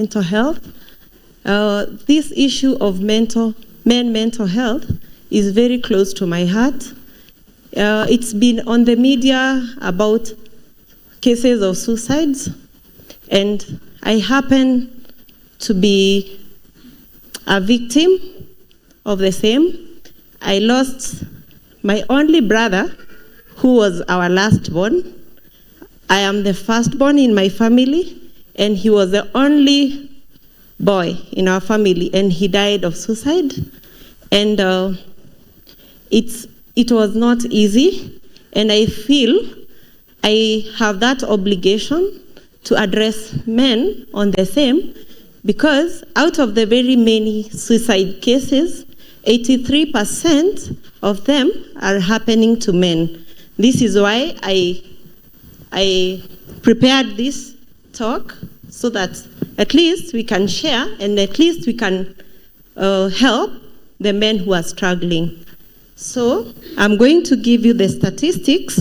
mental health. This issue of mental health is very close to my heart. It's been on the media about cases of suicides, and I happen to be a victim of the same. I lost my only brother, who was our last born. I am the firstborn in my family, and he was the only boy in our family, and he died of suicide. And it was not easy, and I feel I have that obligation to address men on the same, because out of the very many suicide cases, 83% of them are happening to men. This is why I prepared this talk, so that at least we can share and at least we can help the men who are struggling. So I'm going to give you the statistics.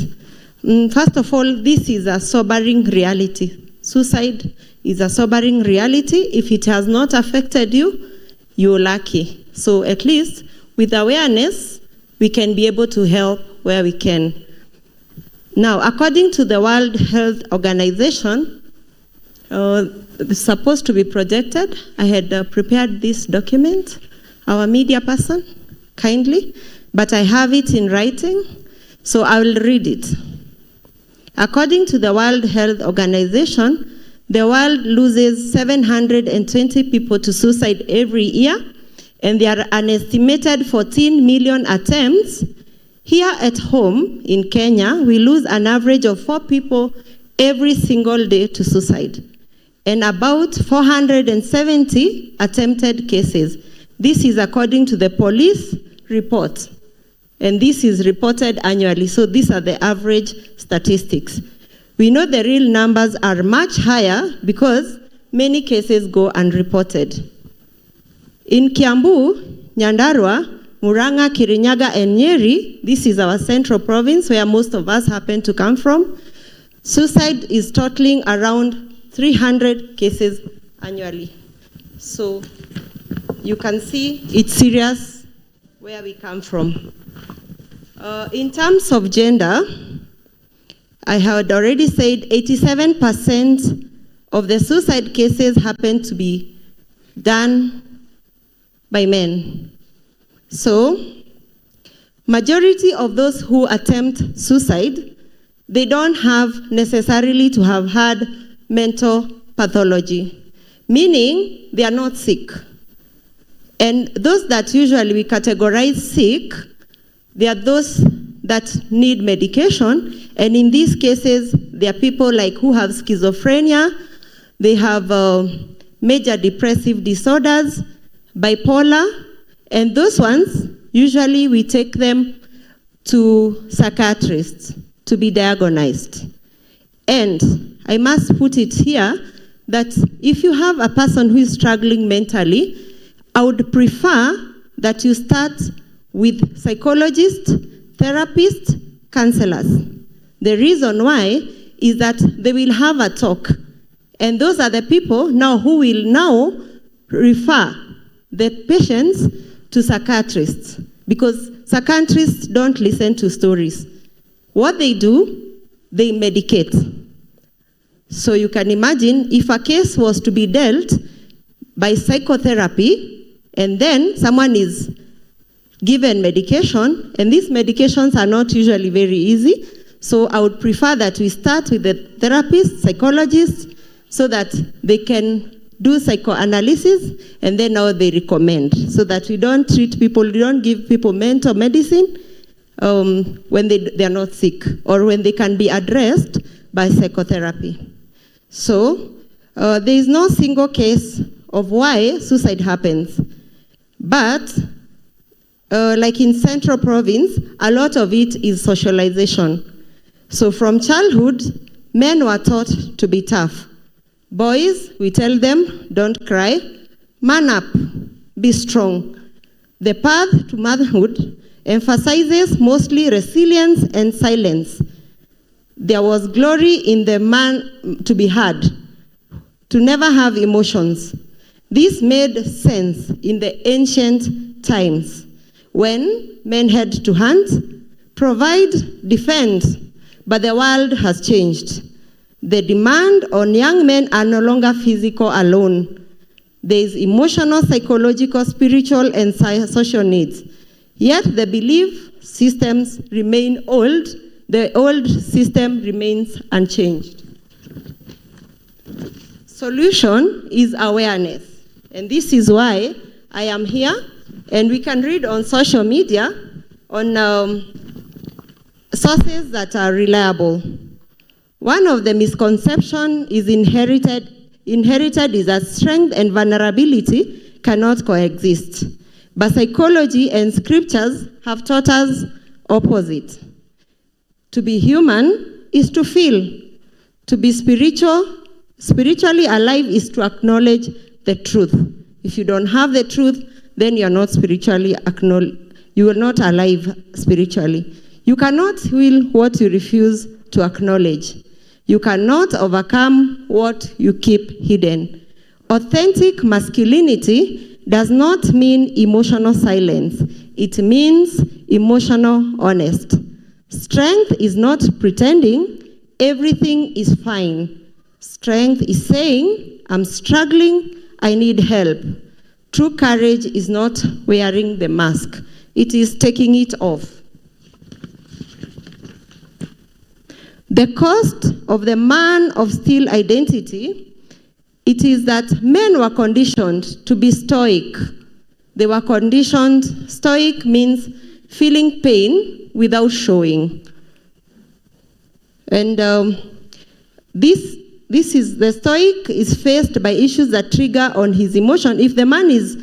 First of all, this is a sobering reality. Suicide is a sobering reality. If it has not affected you, you're lucky. So at least with awareness, we can be able to help where we can. Now, according to the World Health Organization, it's supposed to be projected. I had prepared this document, our media person, kindly, but I have it in writing, so I will read it. According to the World Health Organization, the world loses 720 people to suicide every year, and there are an estimated 14 million attempts. Here at home in Kenya, we lose an average of 4 people every single day to suicide, and about 470 attempted cases. This is according to the police report, and this is reported annually, so these are the average statistics. We know the real numbers are much higher because many cases go unreported. In Kiambu, Nyandarua, Murang'a, Kirinyaga, and Nyeri, this is our central province where most of us happen to come from, suicide is totaling around 300 cases annually. So you can see it's serious where we come from. In terms of gender, I had already said 87% of the suicide cases happen to be done by men. So, majority of those who attempt suicide, they don't have necessarily to have had mental pathology, meaning they are not sick. And those that usually we categorize sick, they are those that need medication, and in these cases, there are people like who have schizophrenia, they have major depressive disorders, bipolar, and those ones, usually we take them to psychiatrists to be diagnosed. And I must put it here that if you have a person who is struggling mentally, I would prefer that you start with psychologists, therapists, counselors. The reason why is that they will have a talk. And those are the people now who will now refer the patients to psychiatrists, because psychiatrists don't listen to stories. What they do, they medicate. So you can imagine if a case was to be dealt by psychotherapy, and then someone is given medication, and these medications are not usually very easy, so I would prefer that we start with the therapists, psychologists, so that they can do psychoanalysis, and then now they recommend, so that we don't treat people, we don't give people mental medicine when they are not sick, or when they can be addressed by psychotherapy. So there is no single case of why suicide happens, but like in Central Province, a lot of it is socialization. So from childhood, men were taught to be tough. Boys, we tell them, don't cry, man up, be strong. The path to motherhood emphasizes mostly resilience and silence. There was glory in the man to be heard. to never have emotions. This made sense in the ancient times when men had to hunt, provide, defend, but the world has changed. The demand on young men are no longer physical alone. There is emotional, psychological, spiritual, and social needs. Yet the belief systems remain old. The old system remains unchanged. Solution is awareness. And this is why I am here. And we can read on social media on sources that are reliable. One of the misconceptions is inherited is that strength and vulnerability cannot coexist. But psychology and scriptures have taught us opposite. To be human is to feel. To be spiritually alive is to acknowledge the truth. If you don't have the truth, then you're not you are not alive spiritually. You cannot heal what you refuse to acknowledge. You cannot overcome what you keep hidden. Authentic masculinity does not mean emotional silence. It means emotional honest. Strength is not pretending everything is fine. Strength is saying, I'm struggling, I need help. True courage is not wearing the mask. It is taking it off. The cost of the man of steel identity, it is that men were conditioned to be stoic. They were conditioned, stoic means feeling pain without showing. And this is, the stoic is faced by issues that trigger on his emotion. If the man is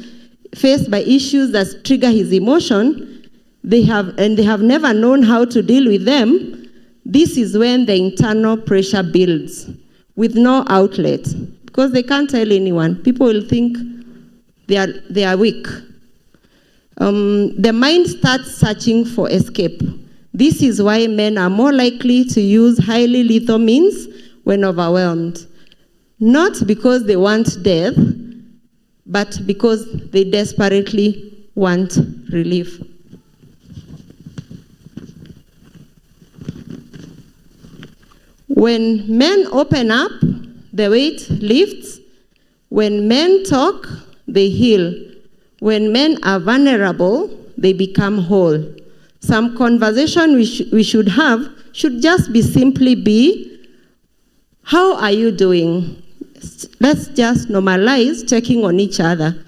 faced by issues that trigger his emotion, they have never known how to deal with them, this is when the internal pressure builds with no outlet, because they can't tell anyone. People will think they are weak. The mind starts searching for escape. This is why men are more likely to use highly lethal means when overwhelmed. Not because they want death, but because they desperately want relief. When men open up, the weight lifts. When men talk, they heal. When men are vulnerable, they become whole. Some conversation we should have should just be simply be, how are you doing? Let's just normalize checking on each other.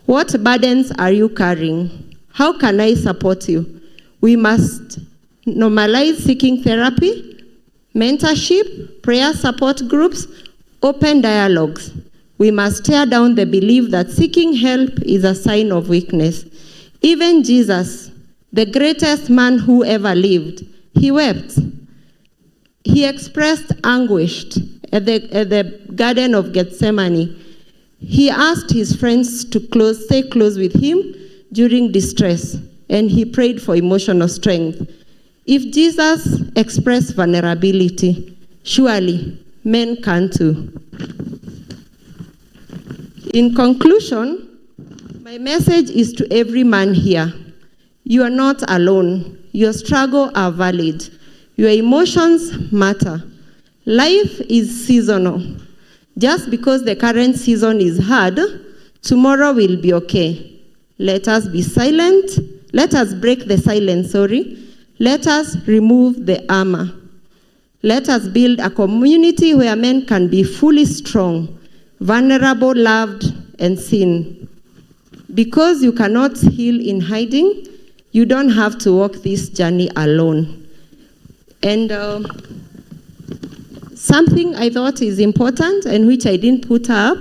What burdens are you carrying? How can I support you? We must normalize seeking therapy, mentorship, prayer support groups, open dialogues. We must tear down the belief that seeking help is a sign of weakness. Even Jesus, the greatest man who ever lived, he wept. He expressed anguish at the Garden of Gethsemane. He asked his friends to stay close with him during distress, and he prayed for emotional strength. If Jesus expressed vulnerability, surely men can too. In conclusion, my message is to every man here. You are not alone. Your struggles are valid. Your emotions matter. Life is seasonal. Just because the current season is hard, tomorrow will be okay. Let us be silent. Let us break the silence, Let us remove the armor. Let us build a community where men can be fully strong, vulnerable, loved, and seen. Because you cannot heal in hiding, you don't have to walk this journey alone. And something I thought is important and which I didn't put up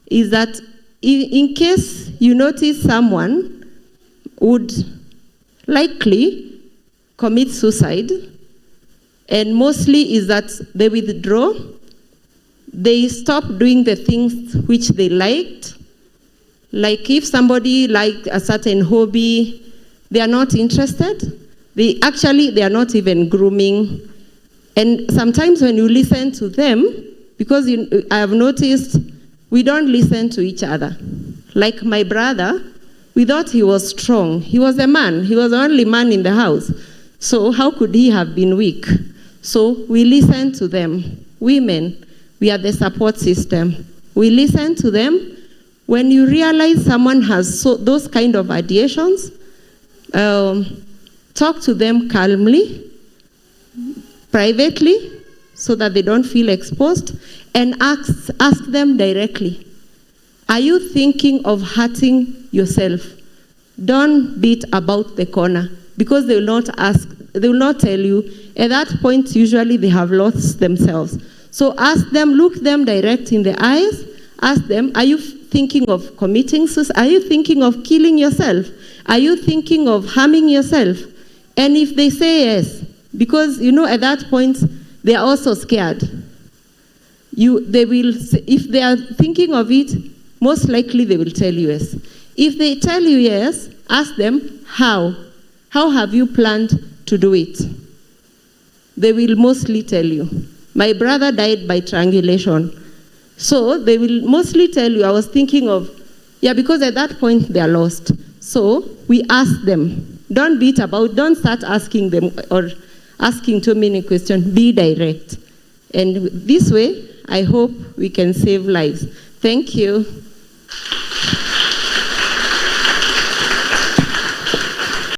is that in case you notice someone would likely commit suicide, and mostly is that they withdraw, they stop doing the things which they liked. Like if somebody liked a certain hobby, they are not interested. They are not even grooming. And sometimes when you listen to them, because I have noticed we don't listen to each other. Like my brother, we thought he was strong. He was a man. He was the only man in the house. So how could he have been weak? So we listen to them. Women, we are the support system. We listen to them. When you realize someone has those kind of ideations, talk to them calmly, privately, so that they don't feel exposed, and ask them directly, are you thinking of hurting yourself? Don't beat about the corner, because they will not tell you. At that point, usually they have lost themselves. So ask them, look them direct in the eyes, ask them, are you thinking of committing suicide? Are you thinking of killing yourself? Are you thinking of harming yourself? And if they say yes, because at that point, they are also scared. If they are thinking of it, most likely they will tell you yes. If they tell you yes, ask them how. How have you planned to do it? They will mostly tell you. My brother died by strangulation. So they will mostly tell you, I was thinking of, because at that point they are lost. So we ask them. Don't beat about, don't start asking them or asking too many questions. Be direct. And this way, I hope we can save lives. Thank you.